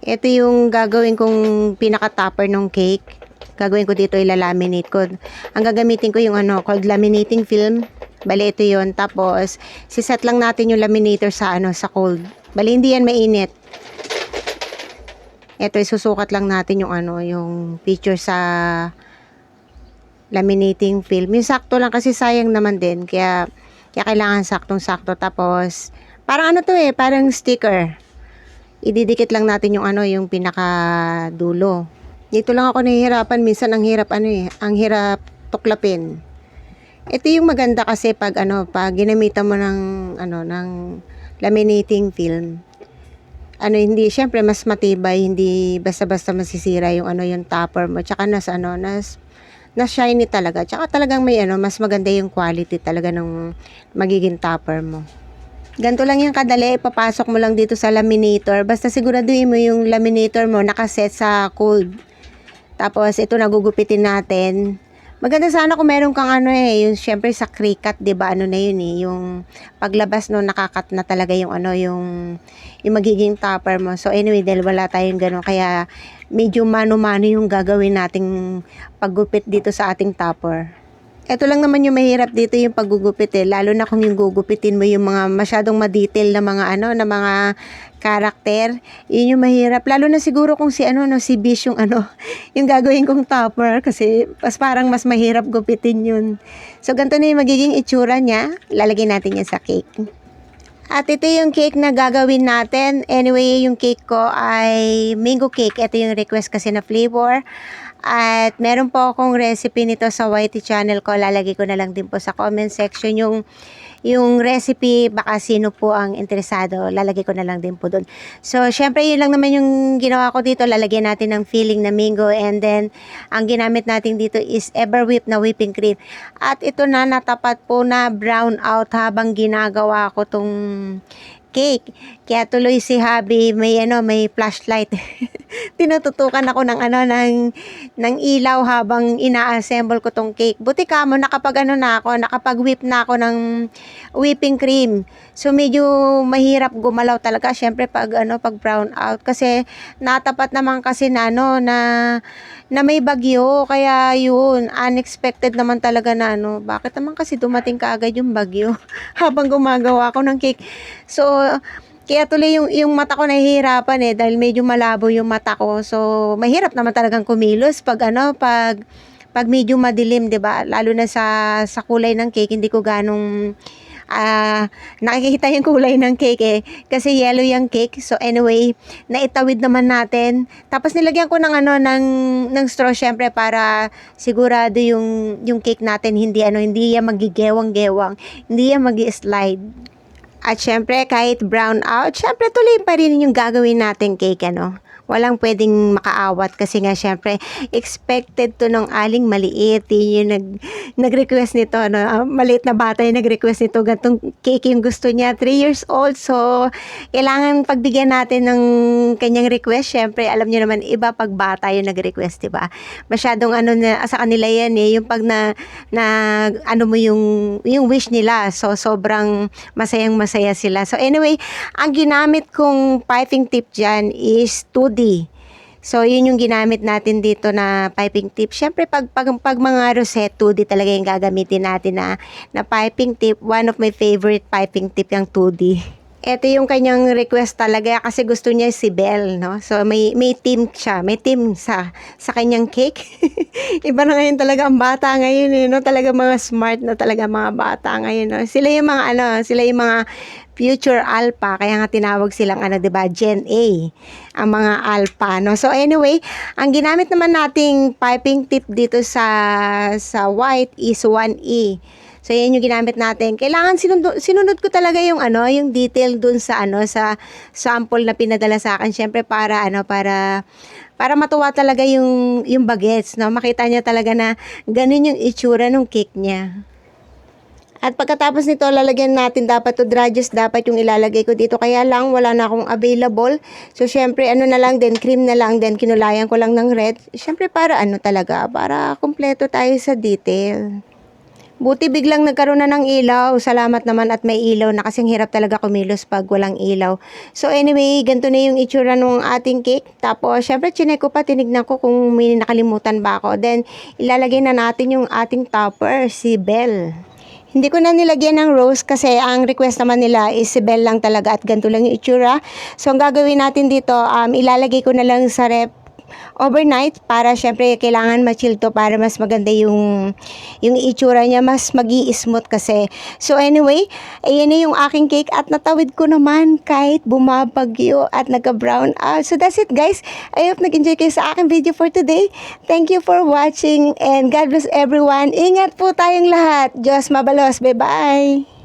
Ito yung gagawin kong pinaka-topper ng cake. Gagawin ko dito, ilalaminate ko. Ang gagamitin ko yung ano, called laminating film. Bali, ito yun. Tapos, siset lang natin yung laminator sa ano, sa cold. Bali, hindi yan mainit. Ito, isusukat lang natin yung ano, yung picture sa laminating film. Yung sakto lang kasi sayang naman din. Kaya kailangan saktong-sakto. Tapos, parang ano to parang sticker. Ididikit lang natin yung ano, yung pinaka dulo. Dito lang ako nahihirapan, minsan ang hirap ang hirap tuklapin. Ito yung maganda kasi pag ano, pag ginamitan mo ng ano, ng laminating film. Ano, hindi, syempre mas matibay, hindi basta-basta masisira yung ano, yung topper mo. Tsaka na shiny talaga. Tsaka talagang may ano, mas maganda yung quality talaga ng magiging topper mo. Ganito lang yung kadali, ipapasok mo lang dito sa laminator. Basta siguraduhin mo yung laminator mo nakaset sa cold. Tapos ito nagugupitin natin. Maganda sana kung meron kang ano yung syempre sa Cricut, 'di ba? Ano na yun yung paglabas no nakakat na talaga yung ano yung magiging topper mo. So anyway, dahil wala tayong gano'n kaya medyo mano-mano yung gagawin nating paggupit dito sa ating topper. Ito lang naman yung mahirap dito yung paggugupit lalo na kung yung gugupitin mo yung mga masyadong ma-detail na mga ano, na mga karakter, yun yung mahirap. Lalo na siguro kung si ano, no, si Bish yung ano, yung gagawin kong topper kasi parang mas mahirap gupitin yun. So ganito na yung magiging itsura niya. Lalagyan natin yan sa cake. At ito yung cake na gagawin natin. Anyway, yung cake ko ay mango cake. Ito yung request kasi na flavor. At meron po akong recipe nito sa YT channel ko. Lalagay ko na lang din po sa comment section yung recipe. Baka sino po ang interesado, lalagay ko na lang din po doon. So, syempre yun lang naman yung ginawa ko dito. Lalagyan natin ng filling na mango. And then, ang ginamit natin dito is Everwhip na whipping cream. At ito na, natapat po na brown out habang ginagawa ko tong cake. Kaya tuloy si Habi may flashlight. Tinututukan ako ng ilaw habang ina-assemble ko tong cake. Buti ka mo nakapag-whip na ako ng whipping cream. So medyo mahirap gumalaw talaga syempre pag brown out kasi natapat naman kasi na may bagyo kaya yun unexpected naman talaga bakit naman kasi dumating kaagad yung bagyo habang gumagawa ako ng cake. So kaya tuloy yung mata ko nahihirapan dahil medyo malabo yung mata ko. So, mahirap naman talagang kumilos pag medyo madilim, 'di ba? Lalo na sa kulay ng cake, hindi ko ganong nakikita yung kulay ng cake kasi yellow yung cake. So anyway, naitawid naman natin. Tapos nilagyan ko ng straw syempre para sigurado yung cake natin hindi yan magigewang-gewang, hindi yan magi-slide. At syempre, kahit brown out, syempre tuloy pa rin yung gagawin natin cake, Walang pwedeng makaawat kasi nga syempre expected to ng aling maliit. Yung nag-request nito, maliit na bata yung nag-request nito, gantong cake yung gusto niya, 3 years old. So, kailangan pagbigyan natin ng kanyang request. Syempre, alam niyo naman, iba pag bata yung nag-request, diba? Masyadong sa kanila yan yung pag mo yung wish nila. So, sobrang masayang masaya sila. So, anyway, ang ginamit kong piping tip dyan is 2D. So, yun yung ginamit natin dito na piping tip. Siyempre, pag mga rosette, 2D talaga yung gagamitin natin na piping tip. One of my favorite piping tip yung 2D. Ito yung kanyang request talaga kasi gusto niya si Belle, no? So, may team siya. May team sa kanyang cake. Iba na ngayon talaga ang bata ngayon, no? Talaga mga smart na talaga mga bata ngayon, no? Sila yung mga future alpha, kaya nga tinawag silang 'di ba, Gen A, ang mga alpha, no? So anyway, ang ginamit naman nating piping tip dito sa white is 1E. So yan yung ginamit natin. Kailangan sinunod ko talaga yung detail dun sa sample na pinadala sa akin. Syempre para matuwa talaga yung bagets, no? Makita niya talaga na ganun yung itsura ng cake niya. At pagkatapos nito, lalagyan natin dapat to dry juice, dapat yung ilalagay ko dito. Kaya lang, wala na akong available. So, syempre, na lang din, cream na lang din, kinulayan ko lang ng red. Syempre, para talaga, para kompleto tayo sa detail. Buti biglang nagkaroon na ng ilaw. Salamat naman at may ilaw na kasing hirap talaga kumilos pag walang ilaw. So anyway, ganito na yung itsura ng ating cake. Tapos syempre chinek ko pa, tinignan ko kung may nakalimutan ba ako. Then ilalagay na natin yung ating topper, si Belle. Hindi ko na nilagyan ng rose kasi ang request naman nila is si Belle lang talaga at ganito lang yung itsura. So ang gagawin natin dito, ilalagay ko na lang sa rep overnight para syempre kailangan ma-chill to para mas maganda yung itsura niya, mas magi-smooth kasi. So anyway, ayan na yung aking cake at natawid ko naman kahit bumabagyo at nagka-brown out. So that's it guys. I hope nag-enjoy kayo sa aking video for today. Thank you for watching and God bless everyone. Ingat po tayong lahat. Diyos mabalos. Bye-bye.